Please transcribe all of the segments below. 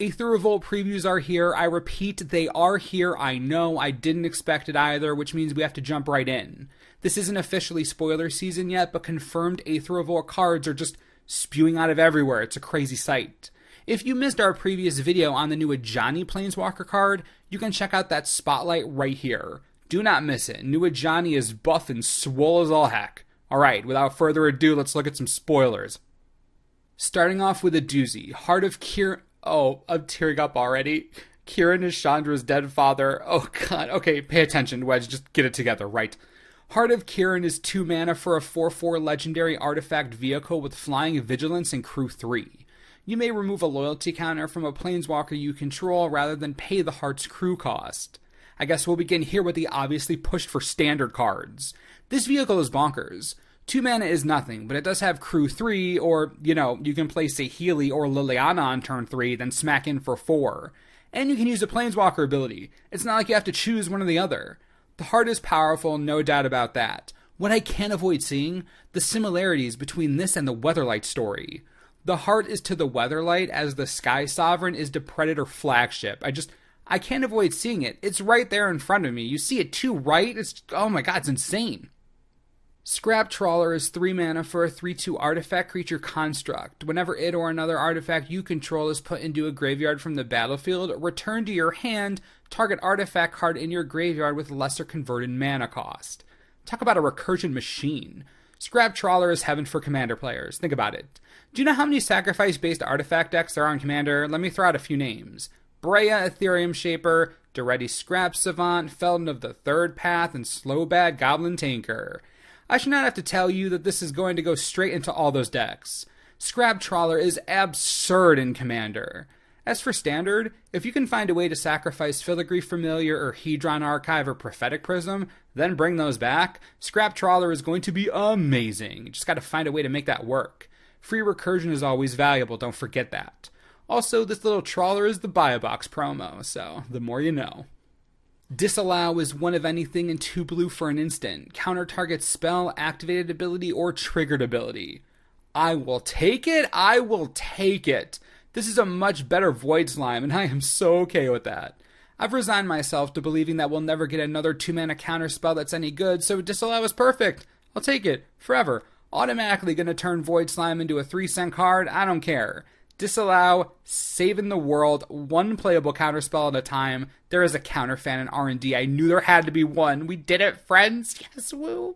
Aether Revolt previews are here. I repeat, they are here. I know, I didn't expect it either, which means we have to jump right in. This isn't officially spoiler season yet, but confirmed Aether Revolt cards are just spewing out of everywhere. It's a crazy sight. If you missed our previous video on the new Ajani Planeswalker card, you can check out that spotlight right here. Do not miss it. New Ajani is buff and swole as all heck. Alright, without further ado, let's look at some spoilers. Starting off with a doozy. Heart of Kiran... Oh, I'm tearing up already. Kiran is Chandra's dead father. Oh god, okay, pay attention, Wedge, just get it together, right. Heart of Kiran is 2 mana for a 4/4 legendary artifact vehicle with flying, vigilance, and crew 3. You may remove a loyalty counter from a planeswalker you control rather than pay the Heart's crew cost. I guess we'll begin here with the obviously pushed for standard cards. This vehicle is bonkers. 2 mana is nothing, but it does have crew 3, or, you can play Saheeli or Liliana on turn 3, then smack in for 4. And you can use a Planeswalker ability. It's not like you have to choose one or the other. The Heart is powerful, no doubt about that. What I can't avoid seeing, the similarities between this and the Weatherlight story. The Heart is to the Weatherlight as the Sky Sovereign is to Predator flagship. I can't avoid seeing it. It's right there in front of me. You see it too, right? Oh my god, it's insane. Scrap Trawler is 3 mana for a 3/2 artifact creature construct. Whenever it or another artifact you control is put into a graveyard from the battlefield, return to your hand target artifact card in your graveyard with lesser converted mana cost. Talk about a recursion machine. Scrap Trawler is heaven for Commander players. Think about it. Do you know how many sacrifice-based artifact decks there are on Commander? Let me throw out a few names. Breya, Ethereum Shaper, Daretti Scrap Savant, Felden of the Third Path, and Slowbad Goblin Tanker. I should not have to tell you that this is going to go straight into all those decks. Scrap Trawler is absurd in Commander. As for Standard, if you can find a way to sacrifice Filigree Familiar or Hedron Archive or Prophetic Prism, then bring those back, Scrap Trawler is going to be amazing. You just gotta find a way to make that work. Free recursion is always valuable, don't forget that. Also, this little trawler is the Buy a Box promo, so the more you know. Disallow is 1 of anything and 2 blue for an instant. Counter target spell, activated ability, or triggered ability. I will take it. I will take it. This is a much better Void Slime, and I am so okay with that. I've resigned myself to believing that we'll never get another 2 mana counter spell that's any good, so Disallow is perfect. I'll take it. Forever. Automatically gonna turn Void Slime into a 3-cent card. I don't care. Disallow, saving the world, 1 playable counterspell at a time. There is a counter fan in R&D. I knew there had to be one. We did it, friends. Yes, woo.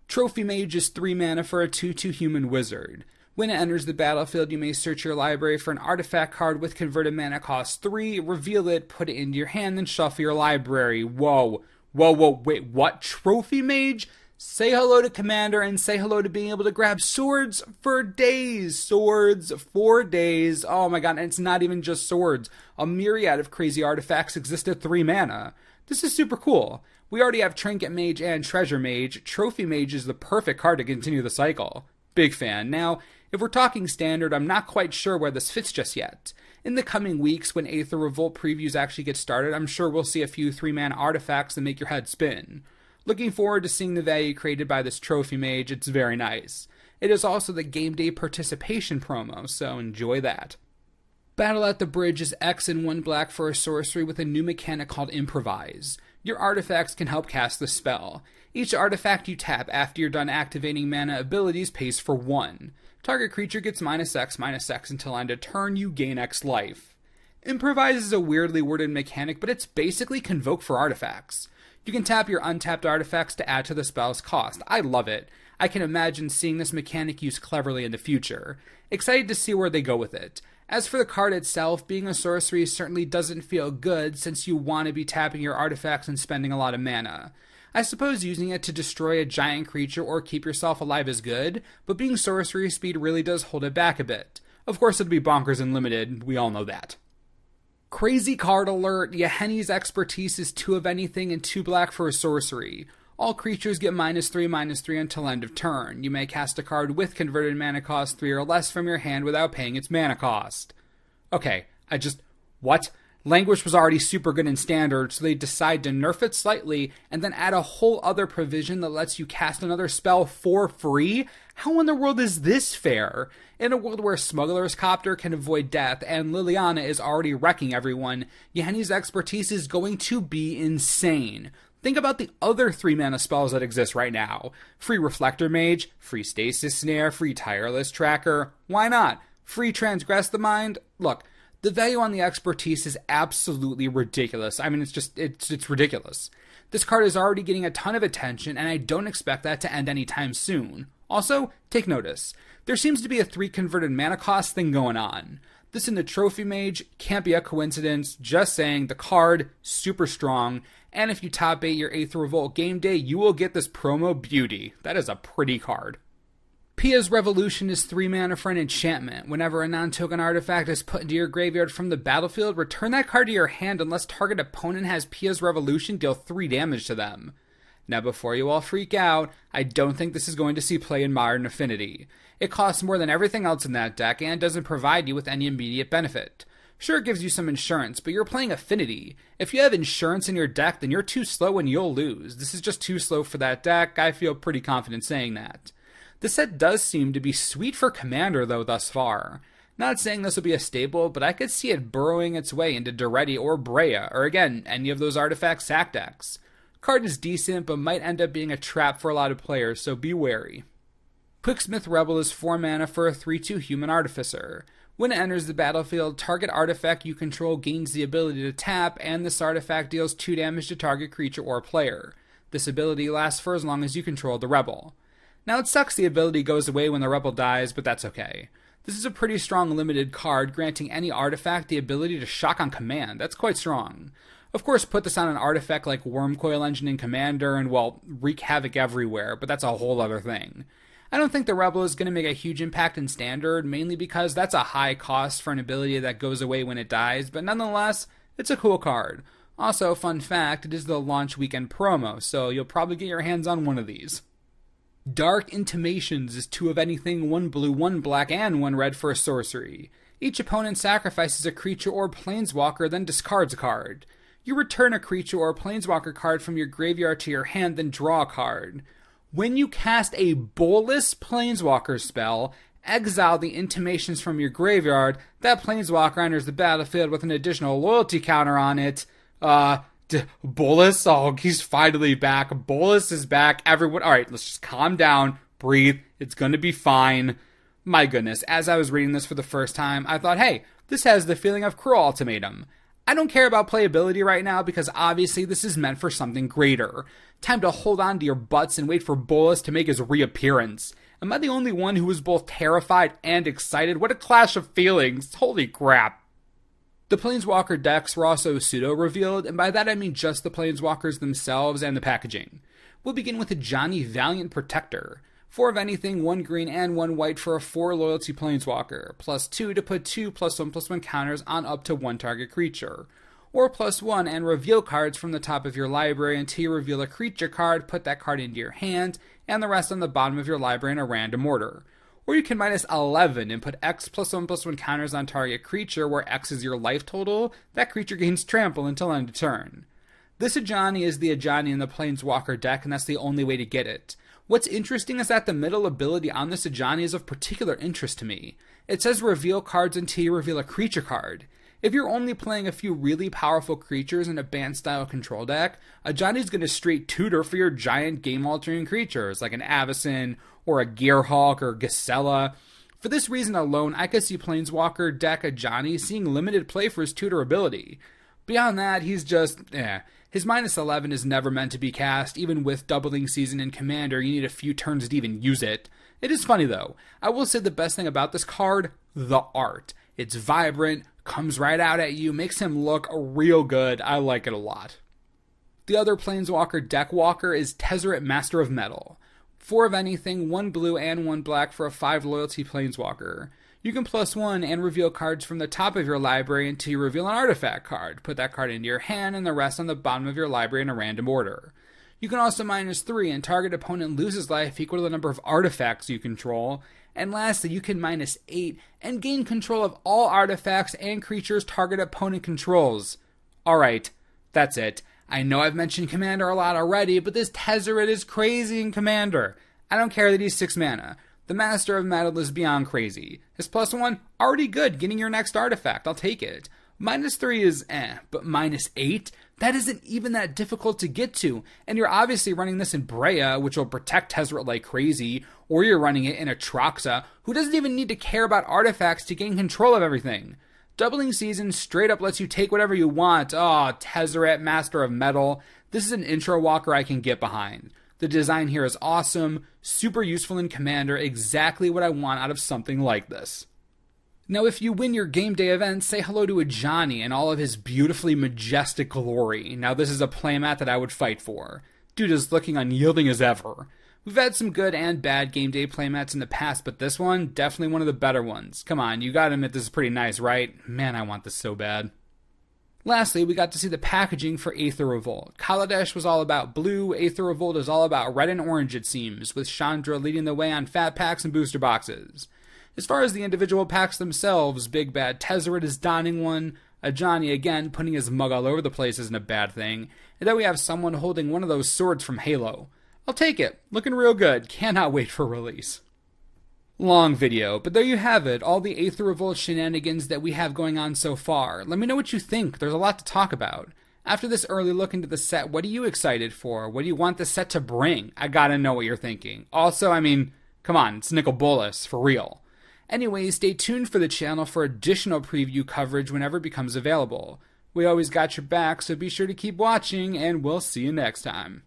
Trophy Mage is 3 mana for a 2/2 human wizard. When it enters the battlefield, you may search your library for an artifact card with converted mana cost 3, reveal it, put it into your hand, then shuffle your library. Whoa, wait, what? Trophy Mage? Say hello to Commander and say hello to being able to grab swords for days. Swords for days. Oh my god, and it's not even just swords. A myriad of crazy artifacts exist at 3 mana. This is super cool. We already have Trinket Mage and Treasure Mage. Trophy Mage is the perfect card to continue the cycle. Big fan. Now, if we're talking Standard, I'm not quite sure where this fits just yet. In the coming weeks, when Aether Revolt previews actually get started, I'm sure we'll see a few 3-mana artifacts that make your head spin. Looking forward to seeing the value created by this Trophy Mage. It's very nice. It is also the game day participation promo, so enjoy that. Battle at the Bridge is X and 1 black for a sorcery with a new mechanic called Improvise. Your artifacts can help cast the spell. Each artifact you tap after you're done activating mana abilities pays for 1. Target creature gets -X until end of turn, you gain X life. Improvise is a weirdly worded mechanic, but it's basically Convoke for artifacts. You can tap your untapped artifacts to add to the spell's cost. I love it. I can imagine seeing this mechanic used cleverly in the future. Excited to see where they go with it. As for the card itself, being a sorcery certainly doesn't feel good since you want to be tapping your artifacts and spending a lot of mana. I suppose using it to destroy a giant creature or keep yourself alive is good, but being sorcery speed really does hold it back a bit. Of course it'd be bonkers and limited, we all know that. Crazy card alert, Yahenni's Expertise is 2 of anything and 2 black for a sorcery. All creatures get -3/-3 until end of turn. You may cast a card with converted mana cost 3 or less from your hand without paying its mana cost. Okay, what? Languish was already super good in Standard, so they decide to nerf it slightly and then add a whole other provision that lets you cast another spell for free? How in the world is this fair? In a world where Smuggler's Copter can avoid death and Liliana is already wrecking everyone, Yanni's expertise is going to be insane. Think about the other 3-mana spells that exist right now. Free Reflector Mage, free Stasis Snare, free Tireless Tracker. Why not? Free Transgress the Mind? Look, the value on the expertise is absolutely ridiculous. I mean, it's ridiculous. This card is already getting a ton of attention, and I don't expect that to end anytime soon. Also, take notice. There seems to be a 3 converted mana cost thing going on. This in the Trophy Mage can't be a coincidence, just saying the card, super strong, and if you top 8 your Aether Revolt game day, you will get this promo beauty. That is a pretty card. Pia's Revolution is 3 mana for an enchantment. Whenever a non-token artifact is put into your graveyard from the battlefield, return that card to your hand unless target opponent has Pia's Revolution, deal 3 damage to them. Now before you all freak out, I don't think this is going to see play in Modern Affinity. It costs more than everything else in that deck and doesn't provide you with any immediate benefit. Sure, it gives you some insurance, but you're playing Affinity. If you have insurance in your deck, then you're too slow and you'll lose. This is just too slow for that deck. I feel pretty confident saying that. This set does seem to be sweet for Commander, though, thus far. Not saying this will be a staple, but I could see it burrowing its way into Daretti or Breya, or again, any of those artifact sack decks. Card is decent, but might end up being a trap for a lot of players, so be wary. Quicksmith Rebel is 4 mana for a 3/2 Human Artificer. When it enters the battlefield, target artifact you control gains the ability to tap, and this artifact deals 2 damage to target creature or player. This ability lasts for as long as you control the Rebel. Now it sucks the ability goes away when the Rebel dies, but that's okay. This is a pretty strong limited card, granting any artifact the ability to shock on command. That's quite strong. Of course, put this on an artifact like Wormcoil Engine in Commander and, well, wreak havoc everywhere, but that's a whole other thing. I don't think the Rebel is going to make a huge impact in Standard, mainly because that's a high cost for an ability that goes away when it dies, but nonetheless, it's a cool card. Also, fun fact, it is the launch weekend promo, so you'll probably get your hands on one of these. Dark Intimations is 2 of anything, 1 blue, 1 black, and 1 red for a sorcery. Each opponent sacrifices a creature or planeswalker, then discards a card. You return a creature or planeswalker card from your graveyard to your hand, then draw a card. When you cast a Bolus Planeswalker spell, exile the Intimations from your graveyard. That Planeswalker enters the battlefield with an additional loyalty counter on it. Bolus? Oh, he's finally back. Bolus is back. Everyone, alright, let's just calm down, breathe. It's gonna be fine. My goodness, as I was reading this for the first time, I thought, hey, this has the feeling of Cruel Ultimatum. I don't care about playability right now because obviously this is meant for something greater. Time to hold on to your butts and wait for Bolus to make his reappearance. Am I the only one who was both terrified and excited? What a clash of feelings. Holy crap. The Planeswalker decks were also pseudo-revealed, and by that I mean just the Planeswalkers themselves and the packaging. We'll begin with Ajani Valiant Protector. 4 of anything, 1 green and 1 white for a 4 loyalty Planeswalker. +2 to put 2 +1/+1 counters on up to 1 target creature. Or +1 and reveal cards from the top of your library until you reveal a creature card, put that card into your hand, and the rest on the bottom of your library in a random order. Or you can -11 and put X +1/+1 counters on target creature, where X is your life total. That creature gains trample until end of turn. This Ajani is the Ajani in the Planeswalker deck, and that's the only way to get it. What's interesting is that the middle ability on this Ajani is of particular interest to me. It says reveal cards until you reveal a creature card. If you're only playing a few really powerful creatures in a banned-style control deck, Ajani's going to straight tutor for your giant game-altering creatures, like an Avacyn, or a Gearhulk, or Gisela. For this reason alone, I could see Planeswalker deck Ajani seeing limited play for his tutor ability. Beyond that, he's just, His -11 is never meant to be cast. Even with doubling season in Commander, you need a few turns to even use it. It is funny though. I will say the best thing about this card, the art. It's vibrant, comes right out at you, makes him look real good. I like it a lot. The other Planeswalker deck walker is Tezzeret Master of Metal. 4 of anything, 1 blue and 1 black for a 5 loyalty Planeswalker. You can +1 and reveal cards from the top of your library until you reveal an artifact card. Put that card into your hand and the rest on the bottom of your library in a random order. You can also -3 and target opponent loses life equal to the number of artifacts you control. And lastly, you can -8 and gain control of all artifacts and creatures target opponent controls. Alright, that's it. I know I've mentioned Commander a lot already, but this Tezzeret is crazy in Commander. I don't care that he's 6 mana. The Master of Metal is beyond crazy. His +1, already good, getting your next artifact, I'll take it. -3 is but -8? That isn't even that difficult to get to, and you're obviously running this in Breya, which will protect Tezzeret like crazy, or you're running it in Atraxa, who doesn't even need to care about artifacts to gain control of everything. Doubling Season straight up lets you take whatever you want. Oh, Tezzeret, Master of Metal. This is an intro walker I can get behind. The design here is awesome, super useful in Commander, exactly what I want out of something like this. Now, if you win your game day event, say hello to Ajani in all of his beautifully majestic glory. Now, this is a playmat that I would fight for. Dude is looking unyielding as ever. We've had some good and bad game day playmats in the past, but this one, definitely one of the better ones. Come on, you gotta admit this is pretty nice, right? Man, I want this so bad. Lastly, we got to see the packaging for Aether Revolt. Kaladesh was all about blue, Aether Revolt is all about red and orange it seems, with Chandra leading the way on fat packs and booster boxes. As far as the individual packs themselves, Big Bad Tezzeret is donning one, Ajani again putting his mug all over the place isn't a bad thing, and then we have someone holding one of those swords from Halo. I'll take it, looking real good, cannot wait for release. Long video, but there you have it, all the Aether Revolt shenanigans that we have going on so far. Let me know what you think, there's a lot to talk about. After this early look into the set, what are you excited for? What do you want the set to bring? I gotta know what you're thinking. Also, come on, it's Nicol Bolas, for real. Anyways, stay tuned for the channel for additional preview coverage whenever it becomes available. We always got your back, so be sure to keep watching, and we'll see you next time.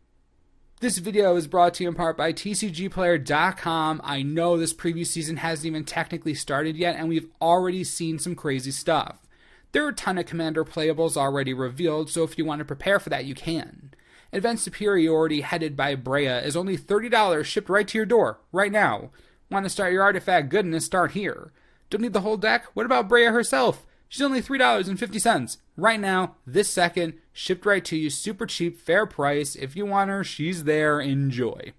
This video is brought to you in part by TCGplayer.com. I know this preview season hasn't even technically started yet, and we've already seen some crazy stuff. There are a ton of Commander playables already revealed, so if you want to prepare for that, you can. Advanced Superiority, headed by Breya, is only $30 shipped right to your door, right now. Want to start your artifact goodness? Start here. Don't need the whole deck? What about Breya herself? She's only $3.50. Right now, this second, shipped right to you, super cheap, fair price. If you want her, she's there. Enjoy.